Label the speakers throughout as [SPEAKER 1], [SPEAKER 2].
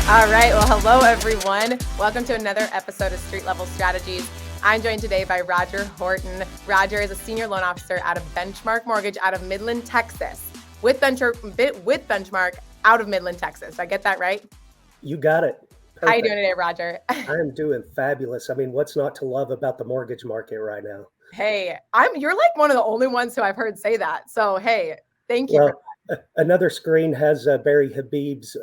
[SPEAKER 1] All right. Well, hello, everyone. Welcome to another episode of Street Level Strategies. I'm joined today by Rodger Horton. Rodger is a senior loan officer out of Benchmark Mortgage out of Midland, Texas, with Benchmark out of Midland, Texas. Did I get that right?
[SPEAKER 2] You got it. Perfect.
[SPEAKER 1] How you doing today, Rodger?
[SPEAKER 2] I am doing fabulous. I mean, what's not to love about the mortgage market right now?
[SPEAKER 1] Hey, you're like one of the only ones who I've heard say that. So, hey, thank you.
[SPEAKER 2] Well, another screen has Barry Habib's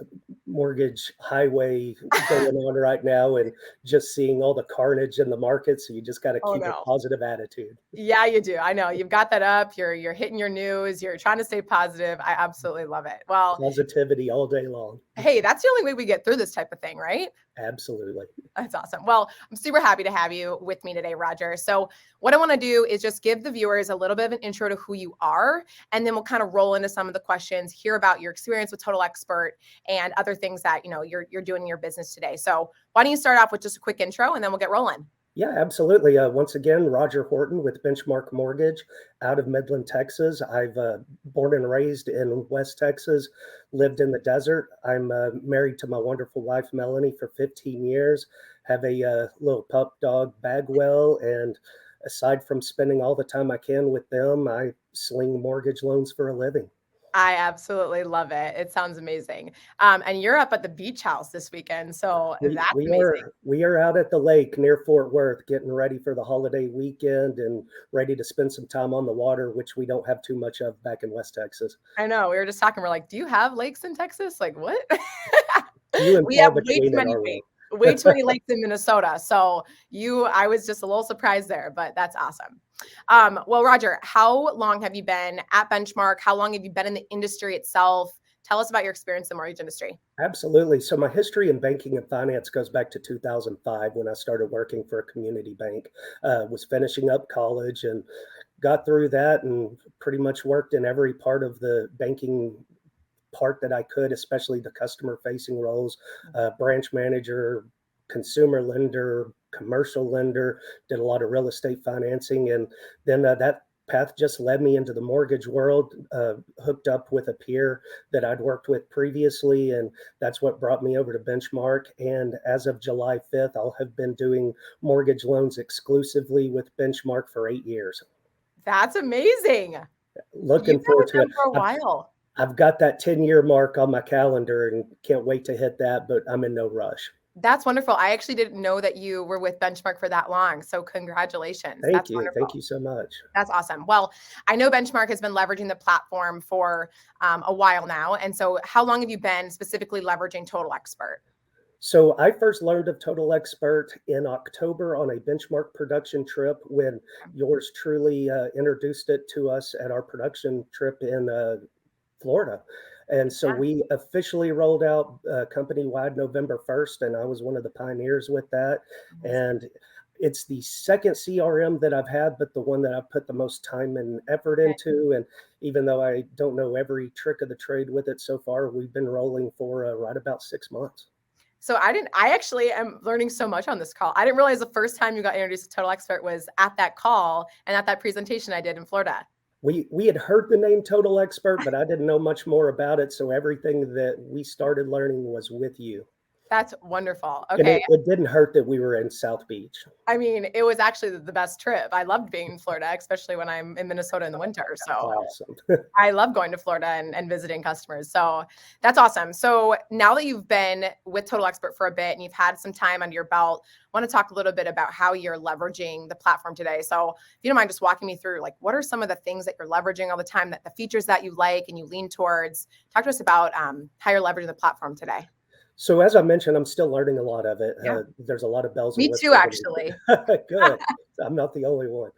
[SPEAKER 2] mortgage highway going on right now, and just seeing all the carnage in the market. So you just got to keep a positive attitude.
[SPEAKER 1] Yeah, you do. I know you've got that up. You're hitting your news. You're trying to stay positive. I absolutely love it. Well,
[SPEAKER 2] positivity all day long.
[SPEAKER 1] Hey, that's the only way we get through this type of thing, right?
[SPEAKER 2] Absolutely.
[SPEAKER 1] That's awesome. Well, I'm super happy to have you with me today, Rodger. So what I want to do is just give the viewers a little bit of an intro to who you are, and then we'll kind of roll into some of the questions, hear about your experience with Total Expert and other things that you're doing in your business today. So why don't you start off with just a quick intro, and then we'll get rolling.
[SPEAKER 2] Yeah, absolutely. Once again, Rodger Horton with Benchmark Mortgage out of Midland, Texas. I've born and raised in West Texas, lived in the desert. I'm married to my wonderful wife, Melanie, for 15 years, have a little pup dog, Bagwell, and aside from spending all the time I can with them, I sling mortgage loans for a living.
[SPEAKER 1] I absolutely love it. It sounds amazing. And you're up at the beach house this weekend. So that's amazing.
[SPEAKER 2] We are out at the lake near Fort Worth, getting ready for the holiday weekend and ready to spend some time on the water, which we don't have too much of back in West Texas.
[SPEAKER 1] I know. We were just talking. We're like, do you have lakes in Texas? Like, what?
[SPEAKER 2] We have
[SPEAKER 1] way too many lakes in Minnesota. So I was just a little surprised there, but that's awesome. Well, Rodger, how long have you been at Benchmark? How long have you been in the industry itself? Tell us about your experience in the mortgage industry.
[SPEAKER 2] Absolutely. So my history in banking and finance goes back to 2005 when I started working for a community bank. Was finishing up college and got through that and pretty much worked in every part of the banking part that I could, especially the customer facing roles, branch manager, consumer lender, commercial lender, did a lot of real estate financing. And then that path just led me into the mortgage world, hooked up with a peer that I'd worked with previously. And that's what brought me over to Benchmark. And as of July 5th, I'll have been doing mortgage loans exclusively with Benchmark for 8 years.
[SPEAKER 1] That's amazing.
[SPEAKER 2] Looking forward to it
[SPEAKER 1] for a while.
[SPEAKER 2] I've got that 10-year mark on my calendar and can't wait to hit that, but I'm in no rush.
[SPEAKER 1] That's wonderful. I actually didn't know that you were with Benchmark for that long. So congratulations.
[SPEAKER 2] Thank you. Wonderful. Thank you so much.
[SPEAKER 1] That's awesome. Well, I know Benchmark has been leveraging the platform for a while now. And so how long have you been specifically leveraging Total Expert?
[SPEAKER 2] So I first learned of Total Expert in October on a Benchmark production trip when yours truly introduced it to us at our production trip in Florida. And so we officially rolled out company-wide November 1st, and I was one of the pioneers with that. And it's the second CRM that I've had, but the one that I've put the most time and effort into. And even though I don't know every trick of the trade with it so far, we've been rolling for right about 6 months.
[SPEAKER 1] So I actually am learning so much on this call. I didn't realize the first time you got introduced to Total Expert was at that call and at that presentation I did in Florida.
[SPEAKER 2] We had heard the name Total Expert, but I didn't know much more about it. So everything that we started learning was with you.
[SPEAKER 1] That's wonderful. Okay.
[SPEAKER 2] And it didn't hurt that we were in South Beach.
[SPEAKER 1] I mean, it was actually the best trip. I loved being in Florida, especially when I'm in Minnesota in the winter. So
[SPEAKER 2] awesome.
[SPEAKER 1] I love going to Florida and visiting customers. So that's awesome. So now that you've been with Total Expert for a bit and you've had some time under your belt, I want to talk a little bit about how you're leveraging the platform today. So if you don't mind just walking me through, like, what are some of the things that you're leveraging all the time, that the features that you like and you lean towards? Talk to us about how you're leveraging the platform today.
[SPEAKER 2] So as I mentioned, I'm still learning a lot of it.
[SPEAKER 1] Yeah.
[SPEAKER 2] There's a lot of bells.
[SPEAKER 1] Me too, actually.
[SPEAKER 2] Good. I'm not the only one.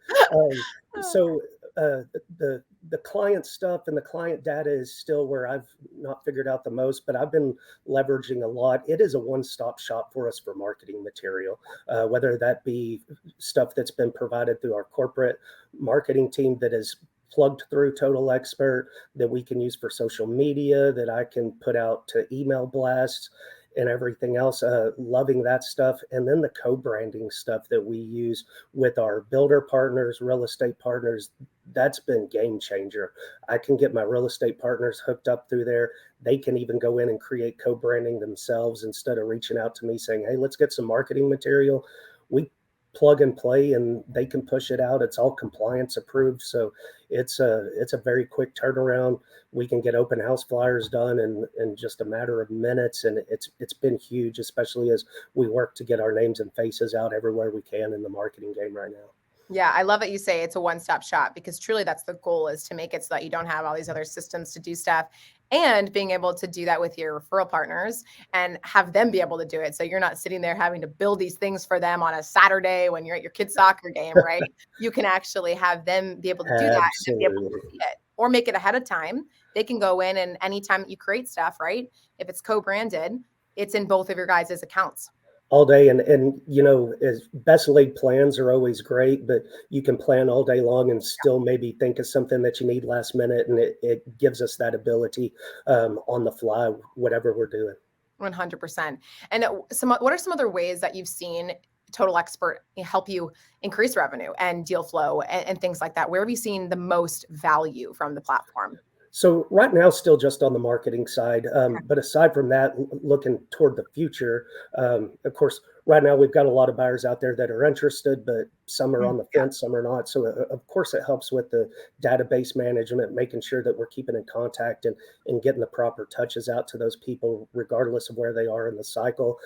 [SPEAKER 2] So the client stuff and the client data is still where I've not figured out the most, but I've been leveraging a lot. It is a one-stop shop for us for marketing material, whether that be stuff that's been provided through our corporate marketing team that is plugged through Total Expert, that we can use for social media, that I can put out to email blasts. and everything else. Loving that stuff. And then the co-branding stuff that we use with our builder partners, real estate partners, that's been game changer. I can get my real estate partners hooked up through there. They can even go in and create co-branding themselves instead of reaching out to me saying, hey, let's get some marketing material. We plug and play and they can push it out. It's all compliance approved. So it's a very quick turnaround. We can get open house flyers done in just a matter of minutes. And it's been huge, especially as we work to get our names and faces out everywhere we can in the marketing game right now.
[SPEAKER 1] Yeah, I love that you say it's a one-stop shop, because truly that's the goal, is to make it so that you don't have all these other systems to do stuff, and being able to do that with your referral partners and have them be able to do it. So you're not sitting there having to build these things for them on a Saturday when you're at your kid's soccer game, right? You can actually have them be able to do that and then be able to
[SPEAKER 2] Absolutely.
[SPEAKER 1] see it, or make it ahead of time. They can go in, and anytime that you create stuff, right? If it's co-branded, it's in both of your guys' accounts.
[SPEAKER 2] All day. And you know, as best laid plans are always great, but you can plan all day long and still maybe think of something that you need last minute. And it gives us that ability on the fly, whatever we're doing.
[SPEAKER 1] 100%. And what are some other ways that you've seen Total Expert help you increase revenue and deal flow and things like that? Where have you seen the most value from the platform?
[SPEAKER 2] So right now, still just on the marketing side. But aside from that, looking toward the future, of course, right now we've got a lot of buyers out there that are interested, but some are on the
[SPEAKER 1] Yeah.
[SPEAKER 2] fence, some are not. So of course, it helps with the database management, making sure that we're keeping in contact and getting the proper touches out to those people, regardless of where they are in the cycle.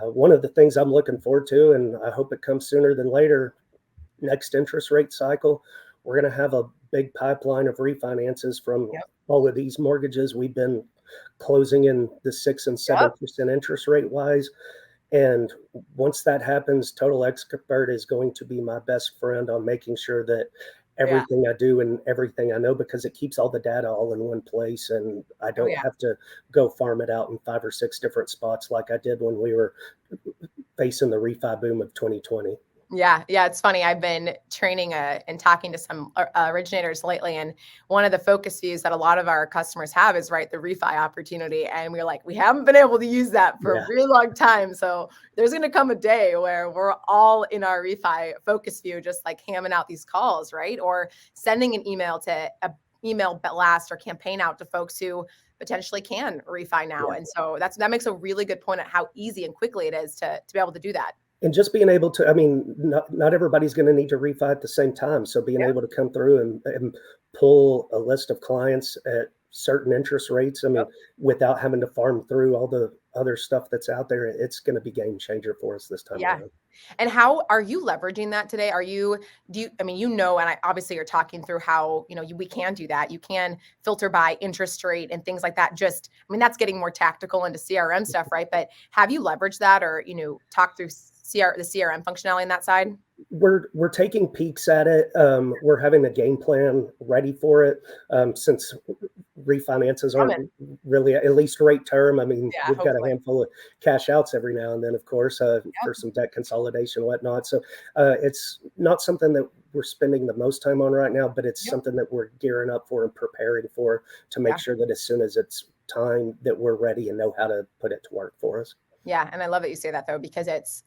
[SPEAKER 2] One of the things I'm looking forward to, and I hope it comes sooner than later, next interest rate cycle, we're going to have a big pipeline of refinances from
[SPEAKER 1] Yep.
[SPEAKER 2] all of these mortgages. We've been closing in the 6 and
[SPEAKER 1] Yep.
[SPEAKER 2] 7% interest rate wise. And once that happens, Total Expert is going to be my best friend on making sure that
[SPEAKER 1] Yeah.
[SPEAKER 2] everything I do and everything I know, because it keeps all the data all in one place and I
[SPEAKER 1] Oh
[SPEAKER 2] don't
[SPEAKER 1] yeah.
[SPEAKER 2] have to go farm it out in 5 or 6 different spots like I did when we were facing the refi boom of 2020.
[SPEAKER 1] Yeah, yeah, it's funny. I've been training and talking to some originators lately, and one of the focus views that a lot of our customers have is, right, the refi opportunity. And we're like, we haven't been able to use that for a
[SPEAKER 2] Yeah,
[SPEAKER 1] really long time. So there's going to come a day where we're all in our refi focus view, just like hamming out these calls, right, or sending an email to a email blast or campaign out to folks who potentially can refi now.
[SPEAKER 2] yeah.
[SPEAKER 1] And so that makes a really good point at how easy and quickly it is to be able to do that.
[SPEAKER 2] And just being able to, I mean, not everybody's going to need to refi at the same time. So being able to come through and pull a list of clients at certain interest rates, I mean,
[SPEAKER 1] Yep.
[SPEAKER 2] without having to farm through all the other stuff that's out there, it's going to be game changer for us this time
[SPEAKER 1] Yeah.
[SPEAKER 2] around.
[SPEAKER 1] And how are you leveraging that today? I mean, and I obviously you're talking through how, we can do that. You can filter by interest rate and things like that. I mean, that's getting more tactical into CRM stuff, right? But have you leveraged that, or, talk through the CRM functionality on that side?
[SPEAKER 2] We're taking peeks at it. We're having a game plan ready for it. Since refinances aren't
[SPEAKER 1] Coming.
[SPEAKER 2] really, at least rate term. I mean,
[SPEAKER 1] Yeah,
[SPEAKER 2] we've got a
[SPEAKER 1] hopefully.
[SPEAKER 2] handful of cash outs every now and then, of course, for
[SPEAKER 1] Yep.
[SPEAKER 2] some debt consolidation and whatnot. So it's not something that we're spending the most time on right now, but it's
[SPEAKER 1] Yep.
[SPEAKER 2] something that we're gearing up for and preparing for to make
[SPEAKER 1] Yeah.
[SPEAKER 2] sure that as soon as it's time that we're ready and know how to put it to work for us.
[SPEAKER 1] Yeah. And I love that you say that, though, because it's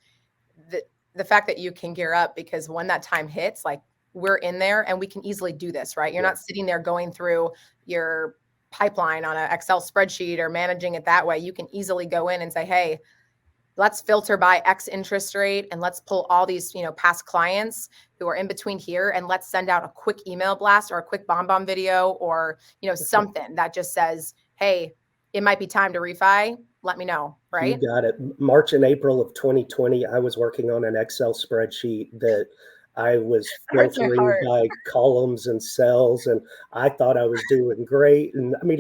[SPEAKER 1] the the fact that you can gear up, because when that time hits, like, we're in there and we can easily do this, right? You're
[SPEAKER 2] Yeah.
[SPEAKER 1] not sitting there going through your pipeline on an Excel spreadsheet or managing it that way. You can easily go in and say, hey, let's filter by X interest rate, and let's pull all these, past clients who are in between here, and let's send out a quick email blast or a quick bomb video, or, something that just says, hey, it might be time to refi. Let me know,
[SPEAKER 2] You
[SPEAKER 1] right?
[SPEAKER 2] got it. March and April of 2020, I was working on an Excel spreadsheet that I was
[SPEAKER 1] It hurts my
[SPEAKER 2] filtering
[SPEAKER 1] heart.
[SPEAKER 2] by columns and cells, and I thought I was doing great. And I mean,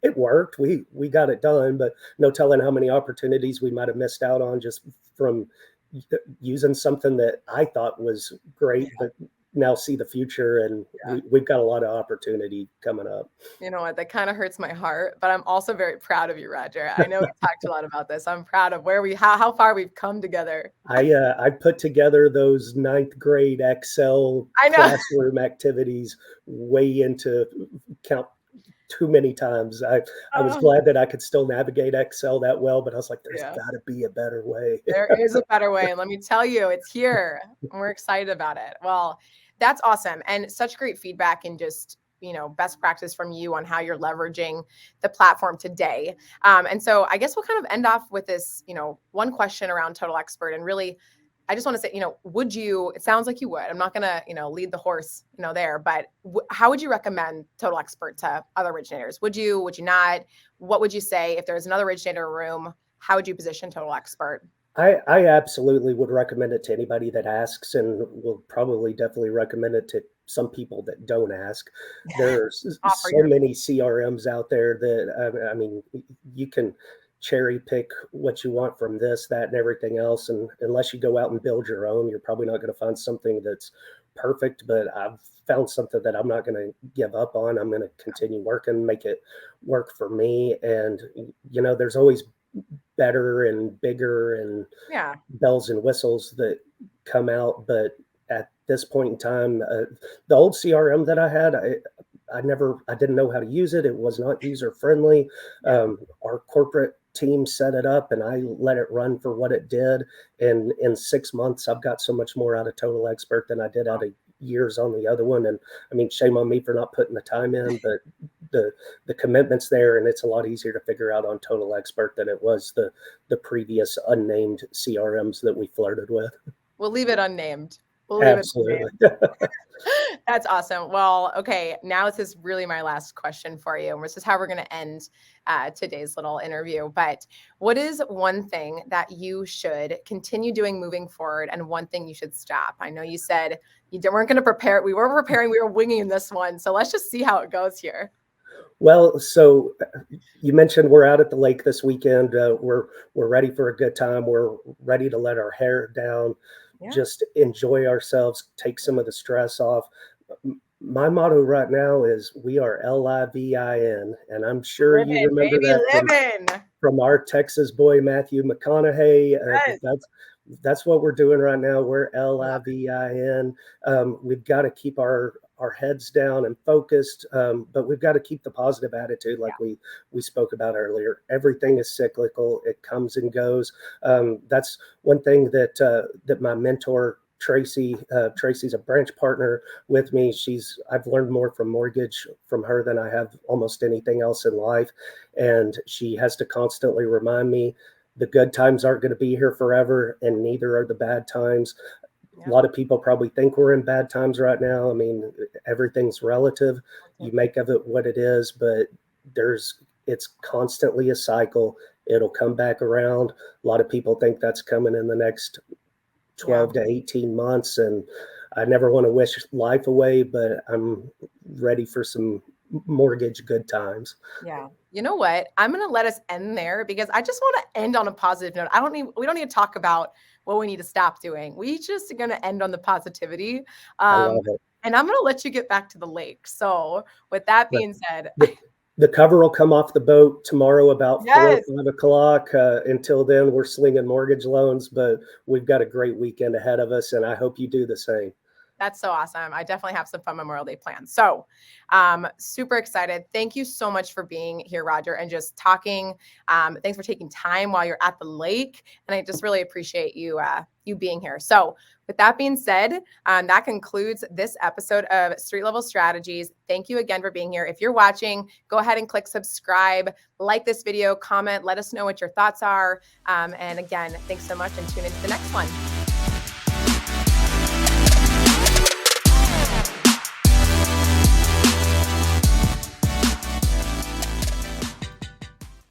[SPEAKER 2] it worked. We got it done, but no telling how many opportunities we might have missed out on just from using something that I thought was great, but now see the future, and
[SPEAKER 1] Yeah.
[SPEAKER 2] we've got a lot of opportunity coming up.
[SPEAKER 1] You know what? That kind of hurts my heart, but I'm also very proud of you, Roger. I know we talked a lot about this. I'm proud of how far we've come together.
[SPEAKER 2] I put together those ninth grade Excel
[SPEAKER 1] I know.
[SPEAKER 2] classroom activities way into count too many times. I was
[SPEAKER 1] Oh,
[SPEAKER 2] glad that I could still navigate Excel that well, but I was like, there's
[SPEAKER 1] yeah.
[SPEAKER 2] got to be a better way.
[SPEAKER 1] There is a better way, and let me tell you, it's here, and we're excited about it. Well, that's awesome, and such great feedback and just, best practice from you on how you're leveraging the platform today. And so I guess we'll kind of end off with this, one question around Total Expert, and really, I just want to say, would you? It sounds like you would. I'm not gonna, lead the horse, there, but how would you recommend Total Expert to other originators? Would you? Would you not? What would you say if there's another originator in a room? How would you position Total Expert?
[SPEAKER 2] I absolutely would recommend it to anybody that asks, and will probably definitely recommend it to some people that don't ask. There's
[SPEAKER 1] Offer
[SPEAKER 2] so
[SPEAKER 1] your
[SPEAKER 2] many CRMs out there that I mean, you can cherry pick what you want from this, that, and everything else. And unless you go out and build your own, you're probably not going to find something that's perfect. But I've found something that I'm not going to give up on. I'm going to continue working, make it work for me. And there's always better and bigger and
[SPEAKER 1] yeah.
[SPEAKER 2] bells and whistles that come out. But at this point in time, the old CRM that I had, I didn't know how to use it. It was not user friendly.
[SPEAKER 1] Yeah.
[SPEAKER 2] Our corporate team set it up and I let it run for what it did. And in 6 months, I've got so much more out of Total Expert than I did out of years on the other one. And I mean, shame on me for not putting the time in, but the commitment's there, and it's a lot easier to figure out on Total Expert than it was the previous unnamed CRMs that we flirted with.
[SPEAKER 1] We'll leave it unnamed. We'll leave it
[SPEAKER 2] Absolutely.
[SPEAKER 1] unnamed. That's awesome. Well, okay. Now this is really my last question for you. And this is how we're going to end today's little interview. But what is one thing that you should continue doing moving forward, and one thing you should stop? I know you said weren't going to prepare. We were preparing. We were winging this one. So let's just see how it goes here.
[SPEAKER 2] Well, so you mentioned we're out at the lake this weekend. We're ready for a good time. We're ready to let our hair down,
[SPEAKER 1] Yeah.
[SPEAKER 2] just enjoy ourselves, take some of the stress off. My motto right now is we are LIVIN, and I'm sure you
[SPEAKER 1] Living,
[SPEAKER 2] remember
[SPEAKER 1] baby,
[SPEAKER 2] that
[SPEAKER 1] living.
[SPEAKER 2] from our Texas boy Matthew McConaughey.
[SPEAKER 1] Yes.
[SPEAKER 2] That's what we're doing right now. We're LIVIN. We've got to keep our heads down and focused, but we've got to keep the positive attitude, like we spoke about earlier. Everything is cyclical; it comes and goes. That's one thing that my mentor Tracy's a branch partner with me. I've learned more from mortgage from her than I have almost anything else in life, and she has to constantly remind me the good times aren't going to be here forever, and neither are the bad times. A lot of people probably think we're in bad times right now. I mean, everything's relative. You make of it what it is, but it's constantly a cycle. It'll come back around. A lot of people think that's coming in the next 12 to 18 months. And I never want to wish life away, but I'm ready for some mortgage good times.
[SPEAKER 1] Yeah. You know what? I'm going to let us end there because I just want to end on a positive note. We don't need to talk about what we need to stop doing. We just are going to end on the positivity.
[SPEAKER 2] I love it.
[SPEAKER 1] And I'm going to let you get back to the lake. So with that being said,
[SPEAKER 2] the cover will come off the boat tomorrow about 4 or 5 o'clock. Until then, we're slinging mortgage loans, but we've got a great weekend ahead of us, and I hope you do the same.
[SPEAKER 1] That's so awesome. I definitely have some fun Memorial Day plans. So super excited. Thank you so much for being here, Rodger, and just talking. Thanks for taking time while you're at the lake. And I just really appreciate you being here. So with that being said, that concludes this episode of Street Level Strategies. Thank you again for being here. If you're watching, go ahead and click subscribe, like this video, comment, let us know what your thoughts are. And again, thanks so much, and tune into the next one.